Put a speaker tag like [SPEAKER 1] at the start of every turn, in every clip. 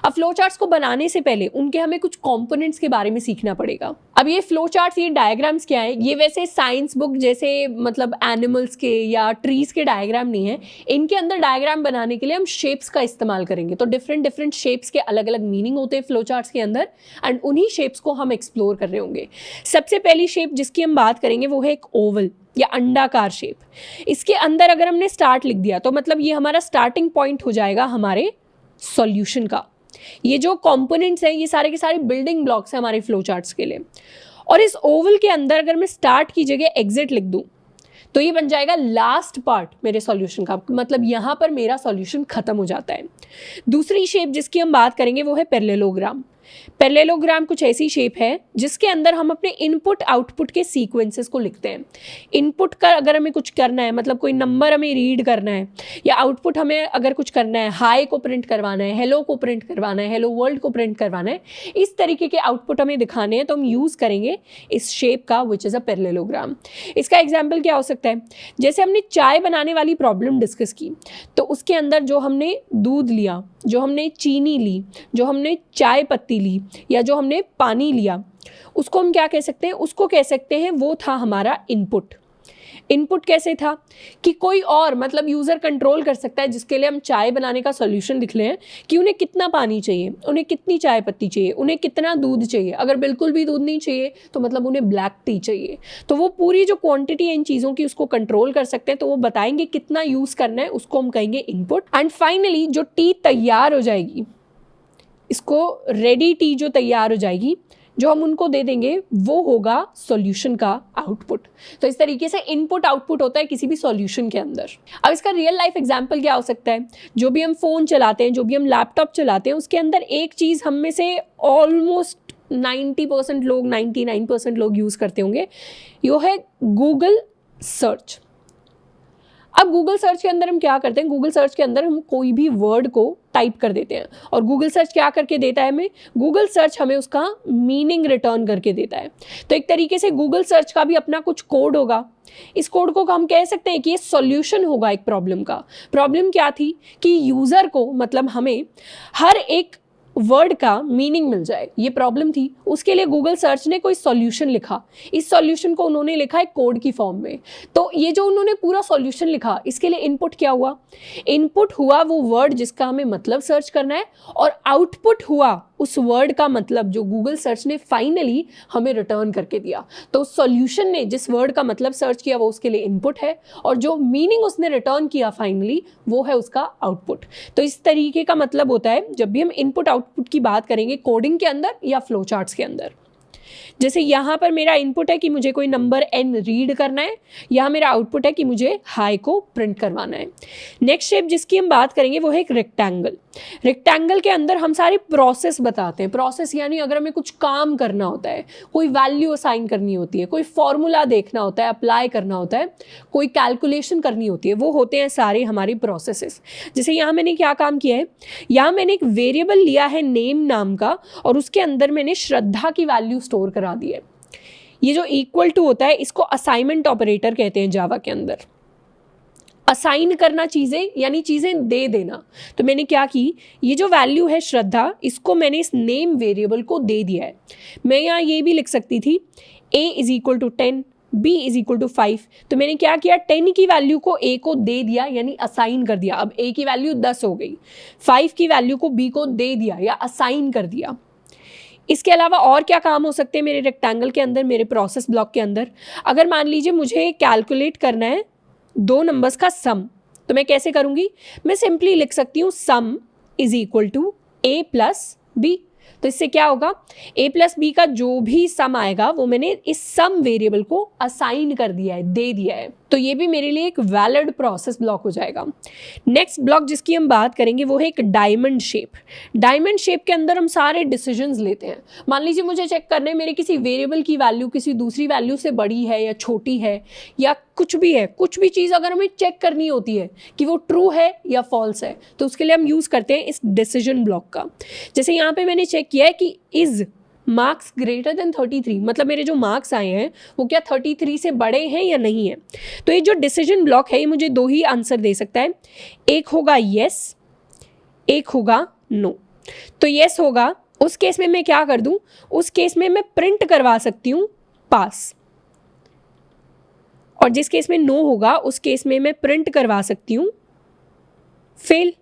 [SPEAKER 1] अब flow charts को बनाने से पहले उनके हमें कुछ कंपोनेंट्स के बारे में सीखना पड़ेगा। अब ये फ्लो चार्ट्स, ये डायग्राम्स क्या है, ये वैसे साइंस बुक जैसे मतलब एनिमल्स के या ट्रीज के डायग्राम नहीं है। इनके अंदर डायग्राम बनाने के लिए हम शेप्स का इस्तेमाल करेंगे। तो डिफरेंट डिफरेंट शेप्स के अलग अलग मीनिंग होते हैं फ्लो चार्ट्स के अंदर, एंड उन्हीं शेप्स को हम एक्सप्लोर कर रहे होंगे। सबसे पहली शेप जिसकी हम बात करेंगे वो है एक ओवल या अंडाकार शेप। इसके अंदर अगर हमने स्टार्ट लिख दिया तो मतलब ये हमारा स्टार्टिंग पॉइंट हो जाएगा हमारे सॉल्यूशन का। ये जो कंपोनेंट्स हैं ये सारे के सारे बिल्डिंग ब्लॉक्स हैं हमारे फ्लो चार्ट्स के लिए। और इस ओवल के अंदर अगर मैं स्टार्ट की जगह एग्जिट लिख दूं तो ये बन जाएगा लास्ट पार्ट मेरे सॉल्यूशन का, मतलब यहाँ पर मेरा सॉल्यूशन खत्म हो जाता है। दूसरी शेप जिसकी हम बात करेंगे वो है पैरेललोग्राम। पैरेललोग्राम कुछ ऐसी शेप है जिसके अंदर हम अपने इनपुट आउटपुट के सीक्वेंसेस को लिखते हैं। इनपुट का अगर हमें कुछ करना है, मतलब कोई नंबर हमें रीड करना है, या आउटपुट हमें अगर कुछ करना है, हाई को प्रिंट करवाना है, हेलो को प्रिंट करवाना है, हेलो वर्ल्ड को प्रिंट करवाना है, इस तरीके के आउटपुट हमें दिखाने हैं तो हम यूज़ करेंगे इस शेप का, विच इज़ अ पैरेललोग्राम। इसका एग्जाम्पल क्या हो सकता है, जैसे हमने चाय बनाने वाली प्रॉब्लम डिस्कस की, तो उसके अंदर जो हमने दूध लिया, जो हमने चीनी ली, जो हमने चाय पत्ती ली, या जो हमने पानी लिया, उसको हम क्या कह सकते हैं, उसको कह सकते हैं वो था हमारा इनपुट। इनपुट कैसे था कि कोई और मतलब यूज़र कंट्रोल कर सकता है, जिसके लिए हम चाय बनाने का सॉल्यूशन लिख लें कि उन्हें कितना पानी चाहिए, उन्हें कितनी चाय पत्ती चाहिए, उन्हें कितना दूध चाहिए। अगर बिल्कुल भी दूध नहीं चाहिए तो मतलब उन्हें ब्लैक टी चाहिए। तो वो पूरी जो क्वांटिटी है इन चीज़ों की उसको कंट्रोल कर सकते हैं, तो वो बताएंगे कितना यूज़ करना है, उसको हम कहेंगे इनपुट। एंड फाइनली जो टी तैयार हो जाएगी, इसको रेडी टी जो तैयार हो जाएगी, जो हम उनको दे देंगे वो होगा सॉल्यूशन का आउटपुट। तो इस तरीके से इनपुट आउटपुट होता है किसी भी सॉल्यूशन के अंदर। अब इसका रियल लाइफ एग्जांपल क्या हो सकता है, जो भी हम फ़ोन चलाते हैं, जो भी हम लैपटॉप चलाते हैं, उसके अंदर एक चीज़ हम में से ऑलमोस्ट 90% लोग, 99% लोग यूज़ करते होंगे, यो है गूगल सर्च। अब गूगल सर्च के अंदर हम क्या करते हैं, गूगल सर्च के अंदर हम कोई भी वर्ड को टाइप कर देते हैं और गूगल सर्च क्या करके देता है हमें, गूगल सर्च हमें उसका मीनिंग रिटर्न करके देता है। तो एक तरीके से गूगल सर्च का भी अपना कुछ कोड होगा। इस कोड को हम कह सकते हैं कि ये सॉल्यूशन होगा एक प्रॉब्लम का। प्रॉब्लम क्या थी कि यूज़र को, मतलब हमें हर एक वर्ड का मीनिंग मिल जाए, ये प्रॉब्लम थी। उसके लिए गूगल सर्च ने कोई सॉल्यूशन लिखा। इस सॉल्यूशन को उन्होंने लिखा है कोड की फॉर्म में। तो ये जो उन्होंने पूरा सॉल्यूशन लिखा, इसके लिए इनपुट क्या हुआ, इनपुट हुआ वो वर्ड जिसका हमें मतलब सर्च करना है, और आउटपुट हुआ उस वर्ड का मतलब जो गूगल सर्च ने फाइनली हमें रिटर्न करके दिया। तो सॉल्यूशन ने जिस वर्ड का मतलब सर्च किया वो उसके लिए इनपुट है, और जो मीनिंग उसने रिटर्न किया फाइनली वो है उसका आउटपुट। तो इस तरीके का मतलब होता है जब भी हम इनपुट आउटपुट की बात करेंगे कोडिंग के अंदर या फ्लो चार्ट्स के अंदर। जैसे यहाँ पर मेरा इनपुट है कि मुझे कोई नंबर n रीड करना है, यहाँ मेरा आउटपुट है कि मुझे हाई को प्रिंट करवाना है। नेक्स्ट शेप जिसकी हम बात करेंगे वो है एक रेक्टेंगल। रेक्टेंगल के अंदर हम सारी प्रोसेस बताते हैं। प्रोसेस यानी अगर हमें कुछ काम करना होता है, कोई वैल्यू असाइन करनी होती है, कोई फॉर्मूला देखना होता है, अप्लाई करना होता है, कोई कैलकुलेशन करनी होती है, वो होते हैं सारे हमारी प्रोसेसेस। जैसे यहाँ मैंने क्या काम किया है, यहाँ मैंने एक वेरिएबल लिया है नेम नाम का, और उसके अंदर मैंने श्रद्धा की वैल्यू स्टोर करा दी है। ये जो इक्वल टू होता है इसको असाइनमेंट ऑपरेटर कहते हैं जावा के अंदर। असाइन करना चीज़ें यानी चीज़ें दे देना। तो मैंने क्या की, ये जो वैल्यू है श्रद्धा, इसको मैंने इस नेम वेरिएबल को दे दिया है। मैं यहाँ ये भी लिख सकती थी a is equal to 10, b is equal to 5। तो मैंने क्या किया, 10 की वैल्यू को a को दे दिया यानी असाइन कर दिया। अब a की वैल्यू 10 हो गई, 5 की वैल्यू को b को दे दिया या असाइन कर दिया। इसके अलावा और क्या काम हो सकते हैं मेरे रेक्टेंगल के अंदर, मेरे प्रोसेस ब्लॉक के अंदर। अगर मान लीजिए मुझे कैलकुलेट करना है दो नंबर्स का सम, तो मैं कैसे करूंगी, मैं सिंपली लिख सकती हूँ sum is equal to a plus b। तो इससे क्या होगा, a प्लस बी का जो भी सम आएगा वो मैंने इस सम वेरिएबल को असाइन कर दिया है, दे दिया है। तो ये भी मेरे लिए एक वैलिड प्रोसेस ब्लॉक हो जाएगा। नेक्स्ट ब्लॉक जिसकी हम बात करेंगे वो है एक डायमंड शेप। डायमंड शेप के अंदर हम सारे डिसीजंस लेते हैं। मान लीजिए मुझे चेक करना है मेरे किसी वेरिएबल की वैल्यू किसी दूसरी वैल्यू से बड़ी है या छोटी है या कुछ भी है, कुछ भी चीज़ अगर हमें चेक करनी होती है कि वो ट्रू है या फॉल्स है, तो उसके लिए हम यूज़ करते हैं इस डिसीजन ब्लॉक का। जैसे यहाँ पे मैंने चेक किया है कि इज मार्क्स ग्रेटर देन 33, मतलब मेरे जो मार्क्स आए हैं वो क्या 33 से बड़े हैं या नहीं है। तो ये जो डिसीजन ब्लॉक है ये मुझे दो ही आंसर दे सकता है, एक होगा येस, एक होगा नो। तो यस होगा। उस केस में मैं क्या कर दूं, उस केस में मैं प्रिंट करवा सकती हूं पास, और जिस केस में नो होगा उस केस में मैं प्रिंट करवा सकती हूं फेल।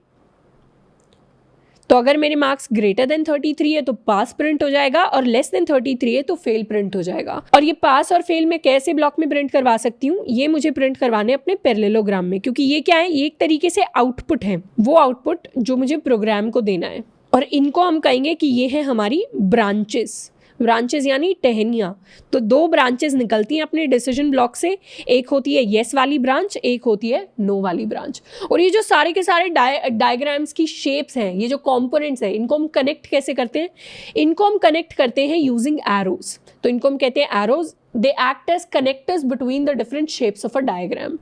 [SPEAKER 1] तो अगर मेरे मार्क्स ग्रेटर देन 33 है तो पास प्रिंट हो जाएगा, और लेस देन 33 है तो फेल प्रिंट हो जाएगा। और ये पास और फेल मैं कैसे ब्लॉक में प्रिंट करवा सकती हूँ, ये मुझे प्रिंट करवाने अपने पैरेललोग्राम में, क्योंकि ये क्या है, ये एक तरीके से आउटपुट है, वो आउटपुट जो मुझे प्रोग्राम को देना है। और इनको हम कहेंगे कि ये है हमारी ब्रांचेस, ब्रांचेस यानी टहनियाँ। तो 2 ब्रांचेस निकलती हैं अपने डिसीजन ब्लॉक से, एक होती है येस वाली ब्रांच, एक होती है नो वाली ब्रांच। और ये जो सारे के सारे डायग्राम्स की शेप्स हैं, ये जो कंपोनेंट्स हैं, इनको हम कनेक्ट कैसे करते हैं, इनको हम कनेक्ट करते हैं यूजिंग एरोज। तो इनको हम कहते हैं arrows, they act as connectors between the different shapes of a diagram.